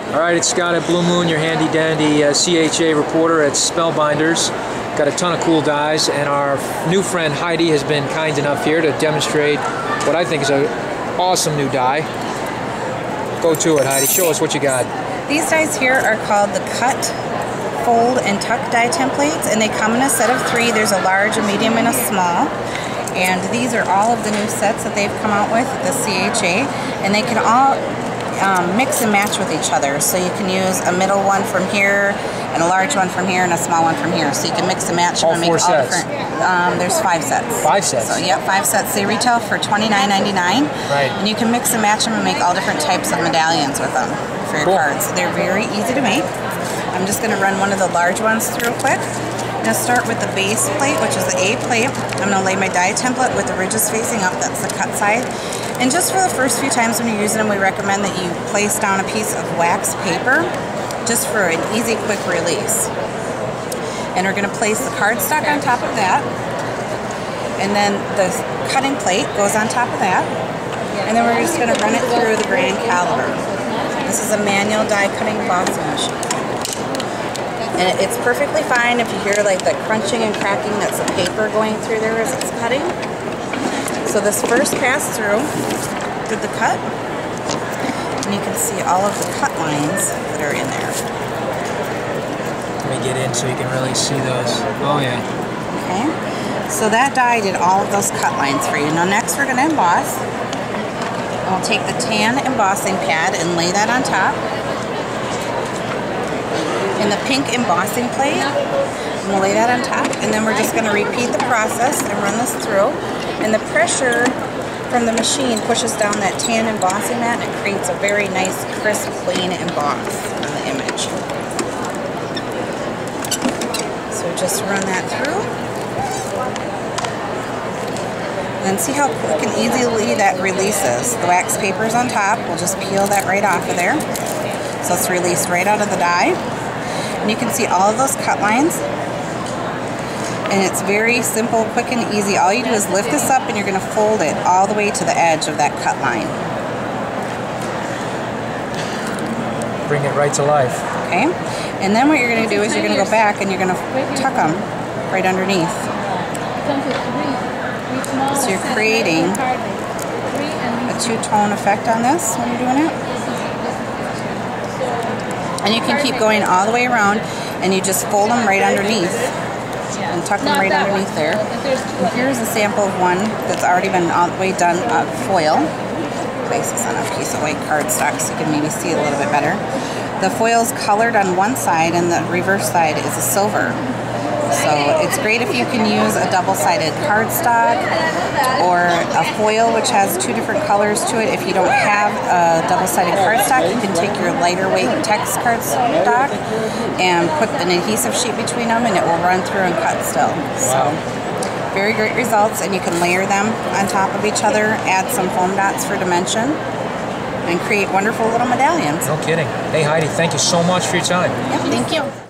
All right, it's Scott at BlueMoon, your handy-dandy CHA reporter at Spellbinders. Got a ton of cool dies, and our new friend Heidi has been kind enough here to demonstrate what I think is an awesome new die. Go to it, Heidi. Show us what you got. These dies here are called the Cut, Fold, and Tuck die templates, and they come in a set of 3. There's a large, a medium, and a small. And these are all of the new sets that they've come out with at the CHA, and they can all mix and match with each other. So you can use a middle one from here, and a large one from here, and a small one from here. So you can mix and match them and make all different. There's 5 sets. 5 sets? So yep, 5 sets. They retail for $29.99. Right. And you can mix and match them and make all different types of medallions with them for your cards. They're very easy to make. I'm just going to run one of the large ones through quick. I'm going to start with the base plate, which is the A plate. I'm going to lay my die template with the ridges facing up. That's the cut side. And just for the first few times when you're using them, we recommend that you place down a piece of wax paper just for an easy, quick release. And we're going to place the cardstock on top of that. And then the cutting plate goes on top of that. And then we're just going to run it through the grand caliper. This is a manual die cutting embossing machine. And it's perfectly fine if you hear like the crunching and cracking, that's the paper going through there as it's cutting. So this first pass through did the cut, and you can see all of the cut lines that are in there. Let me get in so you can really see those. Oh yeah. Okay, so that die did all of those cut lines for you. Now next we're going to emboss. And we'll take the tan embossing pad and lay that on top. And the pink embossing plate, and we'll lay that on top, and then we're just going to repeat the process and run this through. And the pressure from the machine pushes down that tan embossing mat, and it creates a very nice, crisp, clean emboss on the image. So just run that through. And then see how quick and easily that releases. The wax paper's on top. We'll just peel that right off of there. So it's released right out of the die. And you can see all of those cut lines. And it's very simple, quick, and easy. All you do is lift this up and you're going to fold it all the way to the edge of that cut line. Bring it right to life. Okay. And then what you're going to do is you're going to go back and you're going to tuck them right underneath. So you're creating a two-tone effect on this when you're doing it. And you can keep going all the way around, and you just fold them right underneath and tuck them right underneath there. And here's a sample of one that's already been all the way done foil. Place this on a piece of white cardstock so you can maybe see it a little bit better. The foil's colored on one side, and the reverse side is a silver. So it's great if you can use a double-sided cardstock or a foil which has 2 different colors to it. If you don't have a double-sided cardstock, you can take your lighter weight text cardstock and put an adhesive sheet between them, and it will run through and cut still. So very great results, and you can layer them on top of each other, add some foam dots for dimension, and create wonderful little medallions. No kidding. Hey Heidi, thank you so much for your time. Yep, thank you.